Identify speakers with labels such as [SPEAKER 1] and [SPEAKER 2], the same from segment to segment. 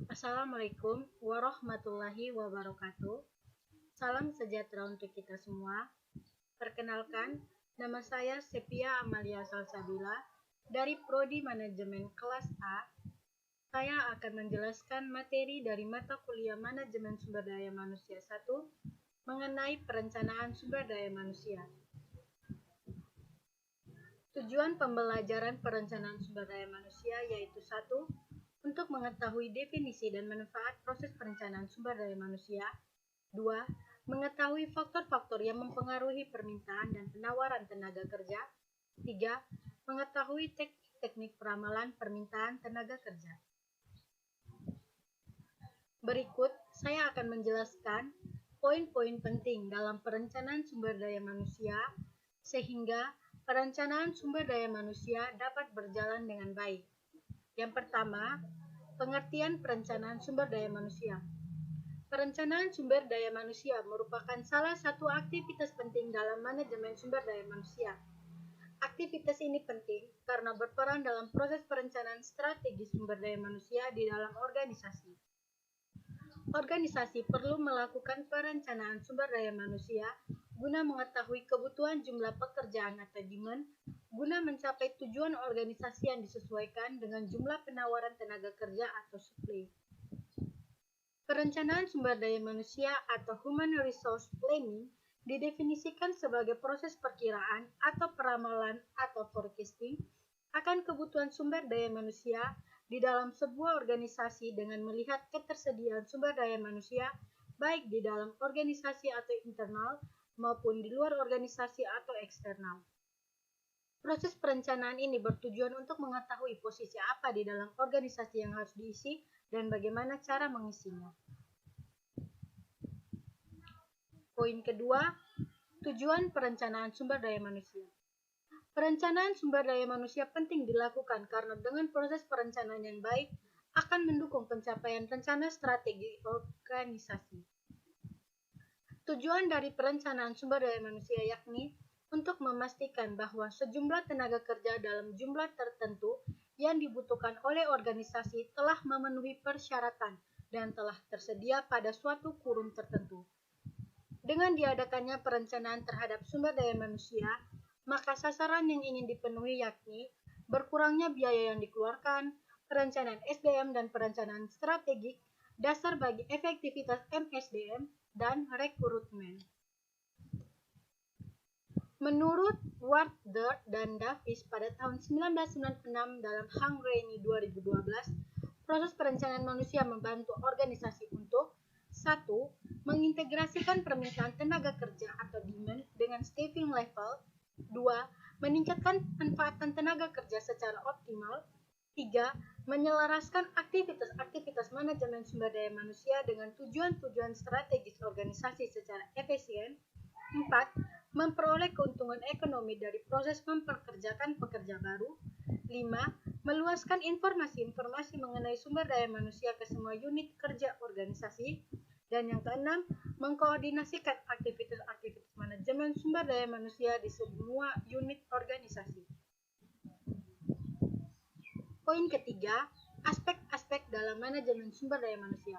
[SPEAKER 1] Assalamualaikum warahmatullahi wabarakatuh. Salam sejahtera untuk kita semua. Perkenalkan, nama saya Sepia Amalia Salsabila dari Prodi Manajemen Kelas A. Saya akan menjelaskan materi dari mata kuliah Manajemen Sumber Daya Manusia 1 mengenai perencanaan sumber daya manusia. Tujuan pembelajaran perencanaan sumber daya manusia yaitu 1. Untuk mengetahui definisi dan manfaat proses perencanaan sumber daya manusia. 2. Mengetahui faktor-faktor yang mempengaruhi permintaan dan penawaran tenaga kerja. 3. Mengetahui teknik-teknik peramalan permintaan tenaga kerja. Berikut saya akan menjelaskan poin-poin penting dalam perencanaan sumber daya manusia sehingga perencanaan sumber daya manusia dapat berjalan dengan baik. Yang pertama, pengertian perencanaan sumber daya manusia. Perencanaan sumber daya manusia merupakan salah satu aktivitas penting dalam manajemen sumber daya manusia. Aktivitas ini penting karena berperan dalam proses perencanaan strategi sumber daya manusia di dalam organisasi. Organisasi perlu melakukan perencanaan sumber daya manusia guna mengetahui kebutuhan jumlah pekerjaan atau demand, guna mencapai tujuan organisasi yang disesuaikan dengan jumlah penawaran tenaga kerja atau supply. Perencanaan sumber daya manusia atau Human Resource Planning didefinisikan sebagai proses perkiraan atau peramalan atau forecasting akan kebutuhan sumber daya manusia di dalam sebuah organisasi dengan melihat ketersediaan sumber daya manusia baik di dalam organisasi atau internal maupun di luar organisasi atau eksternal. Proses perencanaan ini bertujuan untuk mengetahui posisi apa di dalam organisasi yang harus diisi dan bagaimana cara mengisinya. Poin kedua, tujuan perencanaan sumber daya manusia. Perencanaan sumber daya manusia penting dilakukan karena dengan proses perencanaan yang baik akan mendukung pencapaian rencana strategi organisasi. Tujuan dari perencanaan sumber daya manusia yakni untuk memastikan bahwa sejumlah tenaga kerja dalam jumlah tertentu yang dibutuhkan oleh organisasi telah memenuhi persyaratan dan telah tersedia pada suatu kurun tertentu. Dengan diadakannya perencanaan terhadap sumber daya manusia, maka sasaran yang ingin dipenuhi yakni berkurangnya biaya yang dikeluarkan, perencanaan SDM dan perencanaan strategik, dasar bagi efektivitas MSDM, dan rekrutmen. Menurut Ward, Dirt, dan Davis pada tahun 1996 dalam Hungary 2012, proses perencanaan manusia membantu organisasi untuk 1. Mengintegrasikan permintaan tenaga kerja atau demand dengan staffing level. 2. Meningkatkan pemanfaatan tenaga kerja secara optimal. 3. Menyelaraskan aktivitas-aktivitas manajemen sumber daya manusia dengan tujuan-tujuan strategis organisasi secara efisien. 4. Memperoleh keuntungan ekonomi dari proses memperkerjakan pekerja baru. 5. Meluaskan informasi-informasi mengenai sumber daya manusia ke semua unit kerja organisasi. Dan yang keenam, mengkoordinasikan aktivitas-aktivitas manajemen sumber daya manusia di semua unit organisasi. Poin ketiga, aspek-aspek dalam manajemen sumber daya manusia.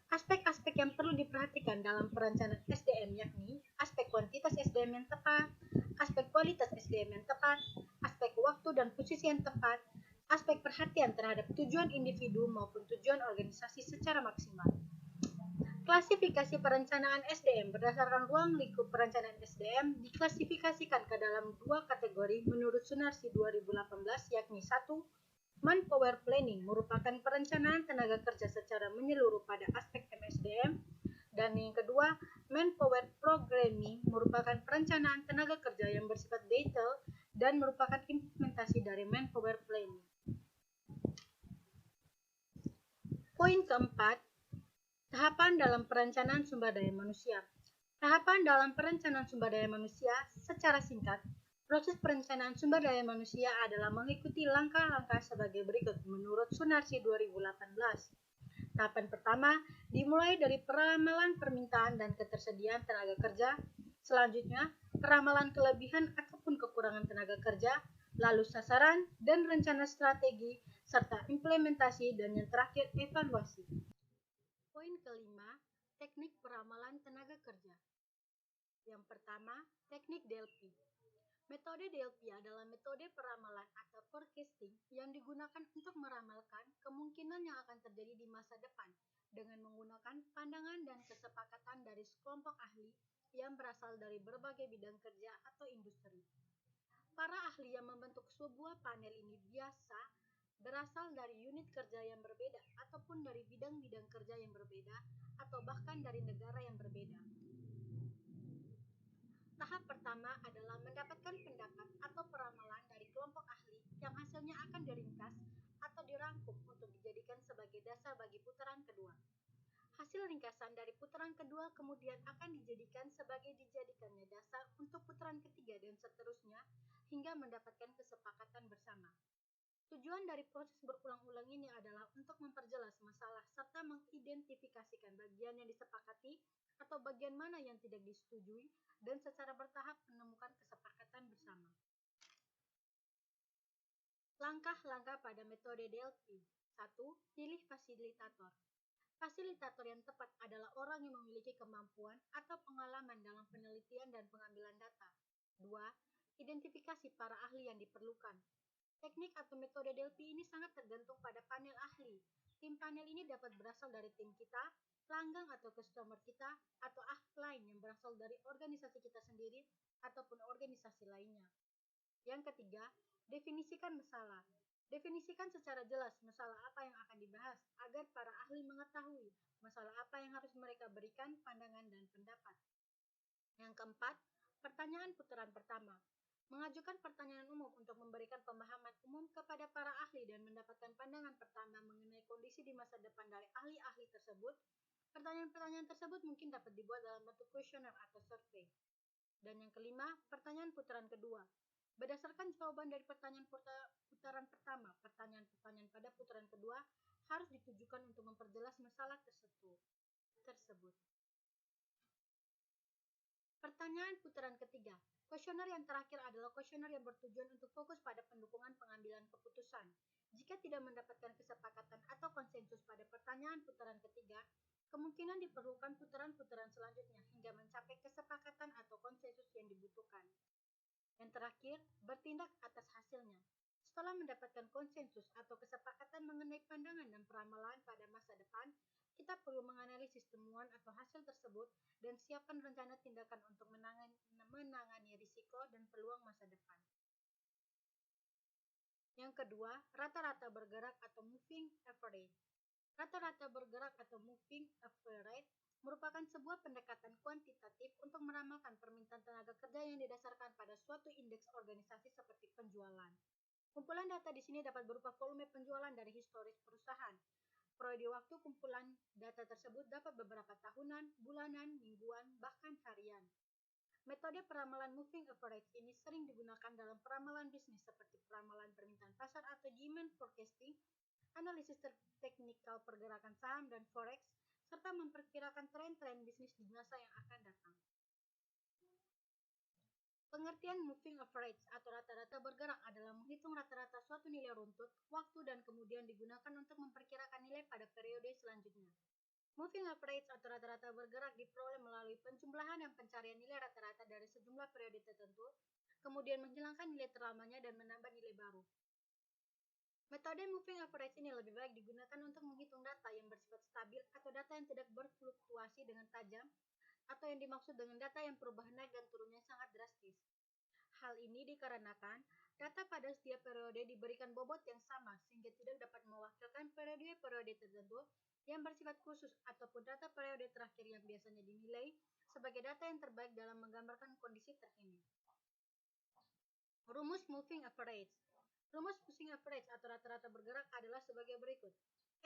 [SPEAKER 1] Aspek-aspek yang perlu diperhatikan dalam perencanaan SDM yakni aspek kuantitas SDM yang tepat, aspek kualitas SDM yang tepat, aspek waktu dan posisi yang tepat, aspek perhatian terhadap tujuan individu maupun tujuan organisasi secara maksimal. Klasifikasi perencanaan SDM berdasarkan ruang lingkup perencanaan SDM diklasifikasikan ke dalam dua kategori menurut Sunarsi 2018 yakni 1. Manpower Planning merupakan perencanaan tenaga kerja secara menyeluruh pada aspek MSDM, dan yang kedua, Manpower Programming merupakan perencanaan tenaga kerja yang bersifat detail dan merupakan implementasi dari Manpower Planning. Poin keempat, tahapan dalam perencanaan sumber daya manusia. Tahapan dalam perencanaan sumber daya manusia secara singkat. Proses perencanaan sumber daya manusia adalah mengikuti langkah-langkah sebagai berikut menurut Sunarsi 2018. Tahapan pertama dimulai dari peramalan permintaan dan ketersediaan tenaga kerja. Selanjutnya, peramalan kelebihan ataupun kekurangan tenaga kerja, lalu sasaran dan rencana strategi, serta implementasi, dan yang terakhir evaluasi. teknik peramalan tenaga kerja. Yang pertama, teknik Delphi. Metode Delphi adalah metode peramalan atau forecasting yang digunakan untuk meramalkan kemungkinan yang akan terjadi di masa depan dengan menggunakan pandangan dan kesepakatan dari sekelompok ahli yang berasal dari berbagai bidang kerja atau industri. Para ahli yang membentuk sebuah panel ini biasa berasal dari unit kerja yang berbeda ataupun dari bidang-bidang kerja yang berbeda atau bahkan dari negara yang berbeda. Tahap pertama adalah mendapatkan pendapat atau peramalan dari kelompok ahli yang hasilnya akan diringkas atau dirangkum untuk dijadikan sebagai dasar bagi putaran kedua. Hasil ringkasan dari putaran kedua kemudian akan dijadikannya dasar untuk putaran ketiga dan seterusnya hingga mendapatkan kesepakatan bersama. Tujuan dari proses berulang-ulang ini adalah untuk memperjelas masalah serta mengidentifikasikan bagian yang disepakati atau bagian mana yang tidak disetujui dan secara bertahap menemukan kesepakatan bersama. Langkah-langkah pada metode Delphi. 1. Pilih fasilitator. Fasilitator yang tepat adalah orang yang memiliki kemampuan atau pengalaman dalam penelitian dan pengambilan data. 2. Identifikasi para ahli yang diperlukan. Teknik atau metode Delphi ini sangat tergantung pada panel ahli. Tim panel ini dapat berasal dari tim kita, pelanggan atau customer kita, atau ahli lain yang berasal dari organisasi kita sendiri ataupun organisasi lainnya. Yang ketiga, definisikan masalah. Definisikan secara jelas masalah apa yang akan dibahas agar para ahli mengetahui masalah apa yang harus mereka berikan pandangan dan pendapat. Yang keempat, pertanyaan putaran pertama. Mengajukan pertanyaan umum untuk memberikan pemahaman umum kepada para ahli dan mendapatkan pandangan pertama mengenai kondisi di masa depan dari ahli-ahli tersebut. Pertanyaan-pertanyaan tersebut mungkin dapat dibuat dalam bentuk kuesioner atau survei. Dan yang kelima, pertanyaan putaran kedua. Berdasarkan jawaban dari pertanyaan putaran pertama, pertanyaan-pertanyaan pada putaran kedua harus ditujukan untuk memperjelas masalah tersebut. Pertanyaan putaran ketiga. Kuesioner yang terakhir adalah kuesioner yang bertujuan untuk fokus pada pendukungan pengambilan keputusan. Jika tidak mendapatkan kesepakatan atau konsensus pada pertanyaan putaran ketiga, kemungkinan diperlukan putaran-putaran selanjutnya hingga mencapai kesepakatan atau konsensus yang dibutuhkan. Yang terakhir, bertindak atas hasilnya. Setelah mendapatkan konsensus atau kesepakatan mengenai pandangan dan peramalan pada masa depan, kita perlu menganalisis temuan atau hasil tersebut dan siapkan rencana tindakan untuk menangani risiko dan peluang masa depan. Yang kedua, rata-rata bergerak atau moving average. Rata-rata bergerak atau moving average merupakan sebuah pendekatan kuantitatif untuk meramalkan permintaan tenaga kerja yang didasarkan pada suatu indeks organisasi seperti penjualan. Kumpulan data di sini dapat berupa volume penjualan dari historis perusahaan. Periode waktu kumpulan data tersebut dapat beberapa tahunan, bulanan, mingguan, bahkan harian. Metode peramalan moving average ini sering digunakan dalam peramalan bisnis seperti peramalan permintaan pasar atau demand forecasting, analisis teknikal pergerakan saham dan forex, serta memperkirakan tren-tren bisnis di masa yang akan datang. Pengertian moving average atau rata-rata bergerak adalah menghitung rata-rata suatu nilai runtut, waktu, dan kemudian digunakan untuk memperkirakan nilai pada periode selanjutnya. Moving average atau rata-rata bergerak diperoleh melalui penjumlahan dan pencarian nilai rata-rata dari sejumlah periode tertentu, kemudian menghilangkan nilai terlamanya dan menambah nilai baru. Metode moving average ini lebih baik digunakan untuk menghitung data yang bersifat stabil atau data yang tidak berfluktuasi dengan tajam, atau yang dimaksud dengan data yang perubahan naik dan turunnya sangat drastis. Hal ini dikarenakan data pada setiap periode diberikan bobot yang sama sehingga tidak dapat mewakilkan periode-periode tertentu yang bersifat khusus ataupun data periode terakhir yang biasanya dinilai sebagai data yang terbaik dalam menggambarkan kondisi terkini. Rumus moving average. Rumus moving average atau rata-rata bergerak adalah sebagai berikut.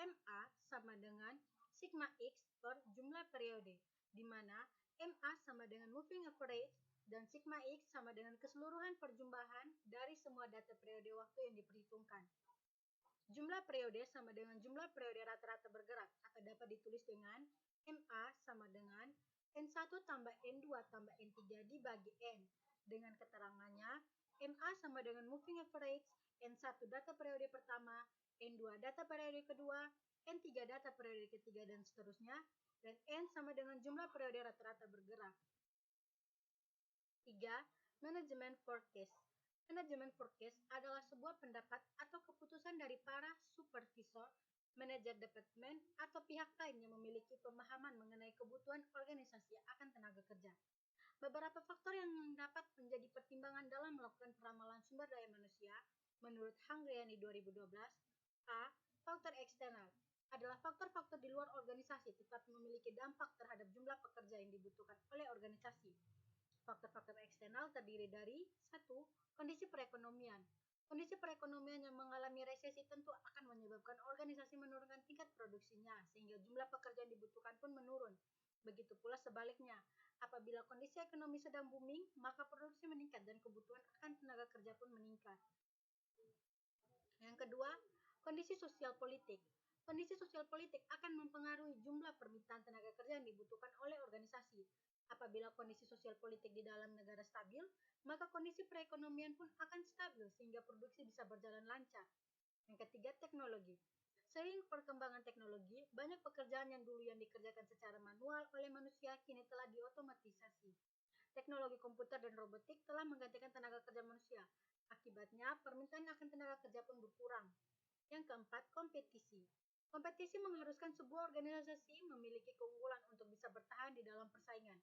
[SPEAKER 1] MA sama dengan sigma X per jumlah periode, di mana MA sama dengan moving average dan sigma X sama dengan keseluruhan perjumlahan dari semua data periode waktu yang diperhitungkan. Jumlah periode sama dengan jumlah periode rata-rata bergerak atau dapat ditulis dengan MA sama dengan N1 tambah N2 tambah N3 dibagi N. Dengan keterangannya, MA sama dengan moving average, N1 data periode pertama, N2 data periode kedua, N3 data periode ketiga, dan seterusnya, dan N sama dengan jumlah periode rata-rata bergerak. 3. Manajemen forecast. Manajemen forecast adalah sebuah pendapat atau keputusan dari para supervisor, manajer departemen, atau pihak lain yang memiliki pemahaman mengenai kebutuhan organisasi akan tenaga kerja. Beberapa faktor yang dapat menjadi pertimbangan dalam melakukan peramalan sumber daya manusia menurut Hangreani 2012. A. Faktor eksternal adalah faktor-faktor di luar organisasi tetapi memiliki dampak terhadap jumlah pekerja yang dibutuhkan oleh organisasi. Faktor-faktor eksternal terdiri dari 1. Kondisi perekonomian. Kondisi perekonomian yang mengalami resesi tentu akan menyebabkan organisasi menurunkan tingkat produksinya sehingga jumlah pekerja yang dibutuhkan pun menurun. Begitu pula sebaliknya, apabila kondisi ekonomi sedang booming, maka produksi meningkat dan kebutuhan akan tenaga kerja pun meningkat. Yang kedua, kondisi sosial politik. Kondisi sosial politik akan mempengaruhi jumlah permintaan tenaga kerja yang dibutuhkan oleh organisasi. Apabila kondisi sosial politik di dalam negara stabil, maka kondisi perekonomian pun akan stabil sehingga produksi bisa berjalan lancar. Yang ketiga, teknologi. Seiring perkembangan teknologi, banyak pekerjaan yang dulu yang dikerjakan secara manual oleh manusia kini telah diotomatisasi. Teknologi komputer dan robotik telah menggantikan tenaga kerja manusia. Akibatnya, permintaan akan tenaga kerja pun berkurang. Yang keempat, kompetisi. Kompetisi mengharuskan sebuah organisasi memiliki keunggulan untuk bisa bertahan di dalam persaingan.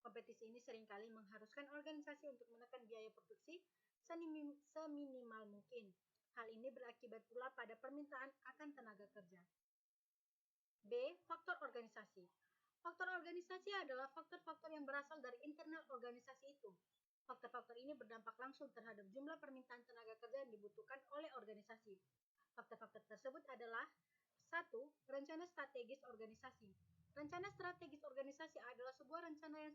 [SPEAKER 1] Kompetisi ini seringkali mengharuskan organisasi untuk menekan biaya produksi seminimal mungkin. Hal ini berakibat pula pada permintaan akan tenaga kerja. B. Faktor organisasi. Faktor organisasi adalah faktor-faktor yang berasal dari internal organisasi itu. Faktor-faktor ini berdampak langsung terhadap jumlah permintaan tenaga kerja yang dibutuhkan oleh organisasi. Faktor-faktor tersebut adalah 1. Rencana strategis organisasi. Rencana strategis organisasi adalah sebuah rencana yang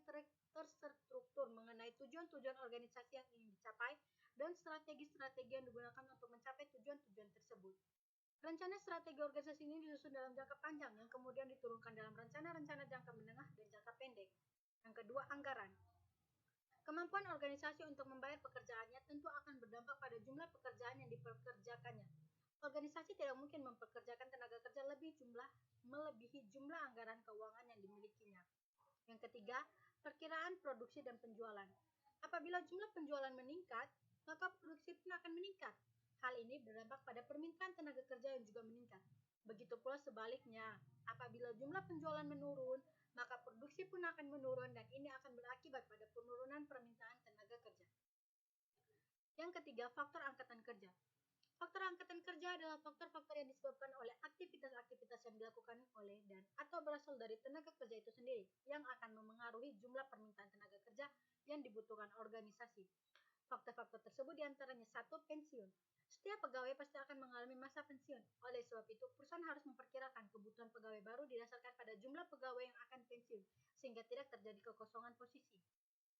[SPEAKER 1] terstruktur mengenai tujuan-tujuan organisasi yang ingin dicapai dan strategi-strategi yang digunakan untuk mencapai tujuan-tujuan tersebut. Rencana strategi organisasi ini disusun dalam jangka panjang yang kemudian diturunkan dalam rencana-rencana jangka menengah dan jangka pendek. Yang kedua, anggaran. Kemampuan organisasi untuk membayar pekerjaannya tentu akan berdampak pada jumlah pekerjaan yang dipekerjakannya. Organisasi tidak mungkin mempekerjakan tenaga kerja melebihi jumlah anggaran keuangan yang dimilikinya. Yang ketiga, perkiraan produksi dan penjualan. Apabila jumlah penjualan meningkat, maka produksi pun akan meningkat. Hal ini berdampak pada permintaan tenaga kerja yang juga meningkat. Begitu pula sebaliknya, apabila jumlah penjualan menurun, maka produksi pun akan menurun dan ini akan berakibat pada penurunan permintaan tenaga kerja. Yang ketiga, faktor angkatan kerja. Faktor angkatan kerja adalah faktor-faktor yang disebabkan oleh aktivitas-aktivitas yang dilakukan oleh dan atau berasal dari tenaga kerja itu sendiri yang akan memengaruhi jumlah permintaan tenaga kerja yang dibutuhkan organisasi. Faktor-faktor tersebut diantaranya 1. Pensiun. Setiap pegawai pasti akan mengalami masa pensiun. Oleh sebab itu, perusahaan harus memperkirakan kebutuhan pegawai baru didasarkan pada jumlah pegawai yang akan pensiun, sehingga tidak terjadi kekosongan posisi.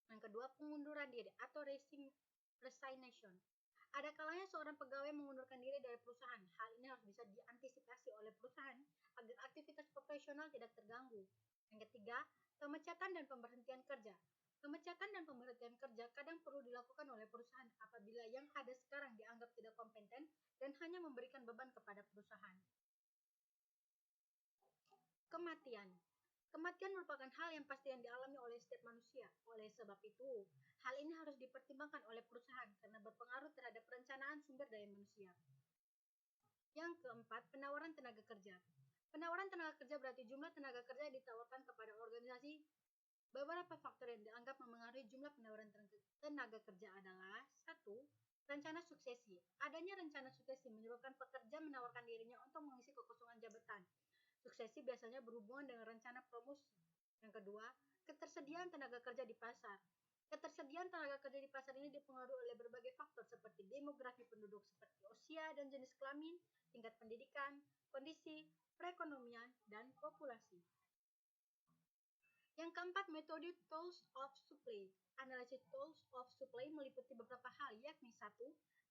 [SPEAKER 1] Yang kedua, pengunduran diri atau resignation. Ada kalanya seorang pegawai mengundurkan diri dari perusahaan. Hal ini harus bisa diantisipasi oleh perusahaan agar aktivitas profesional tidak terganggu. Yang ketiga, pemecatan dan pemberhentian kerja. Pemecatan dan pemberhentian kerja kadang perlu dilakukan oleh perusahaan apabila yang ada sekarang dianggap tidak kompeten dan hanya memberikan beban kepada perusahaan. Kematian. Kematian merupakan hal yang pasti yang dialami oleh setiap manusia. Oleh sebab itu, hal ini harus dipertimbangkan oleh perusahaan karena berpengaruh terhadap perencanaan sumber daya manusia. Yang keempat, penawaran tenaga kerja. Penawaran tenaga kerja berarti jumlah tenaga kerja yang ditawarkan kepada organisasi. Beberapa faktor yang dianggap memengaruhi jumlah penawaran tenaga kerja adalah 1. Rencana suksesi. Adanya rencana suksesi menyebabkan pekerja menawarkan dirinya untuk mengisi kekosongan jabatan. Suksesi biasanya berhubungan dengan rencana promosi. Yang kedua, ketersediaan tenaga kerja di pasar. Ketersediaan tenaga kerja di pasar ini dipengaruhi oleh berbagai faktor seperti demografi penduduk seperti usia dan jenis kelamin, tingkat pendidikan, kondisi, perekonomian, dan populasi. Yang keempat, metode tools of supply. Analisis tools of supply meliputi beberapa hal, yakni 1.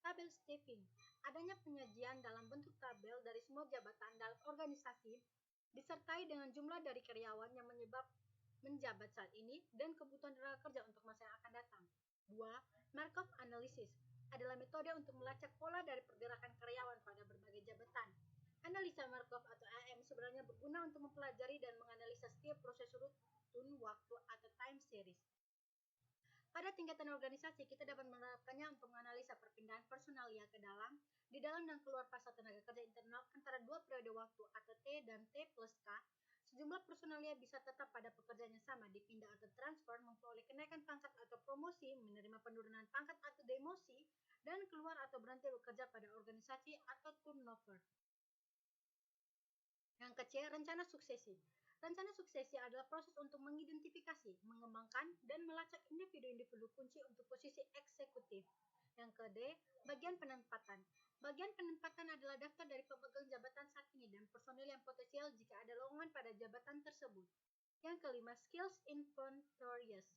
[SPEAKER 1] Tabel staffing. Adanya penyajian dalam bentuk tabel dari semua jabatan dalam organisasi disertai dengan jumlah dari karyawan yang menjabat saat ini dan kebutuhan tenaga kerja untuk masa yang akan datang. 2. Markov analysis adalah metode untuk melacak pola dari pergerakan karyawan pada berbagai jabatan. Analisa Markov atau AM sebenarnya berguna untuk mempelajari dan menganalisa setiap proses rutun waktu atau time series. Pada tingkatan organisasi, kita dapat menerapkannya untuk menganalisa perpindahan personalia ke dalam, di dalam dan keluar pasar tenaga kerja internal antara dua periode waktu atau T dan T plus K. Sejumlah personalia bisa tetap pada pekerjaan yang sama, dipindah atau transfer, memperoleh kenaikan pangkat atau promosi, menerima penurunan pangkat atau demosi, dan keluar atau berhenti bekerja pada organisasi atau turnover. Yang kecil, rencana suksesi. Rencana suksesi adalah proses untuk mengidentifikasi, mengembangkan, dan melacak individu-individu kunci untuk posisi eksekutif. Yang ke-D, bagian penempatan. Bagian penempatan adalah daftar dari pemegang jabatan saat ini dan personil yang potensial jika ada lowongan pada jabatan tersebut. Yang kelima, skills inventories.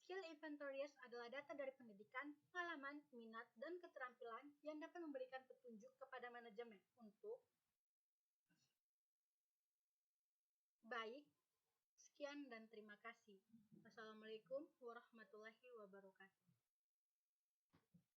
[SPEAKER 1] Skill inventories adalah data dari pendidikan, pengalaman, minat, dan keterampilan yang dapat memberikan petunjuk kepada manajemen untuk baik. Sekian dan terima kasih. Wassalamualaikum warahmatullahi wabarakatuh.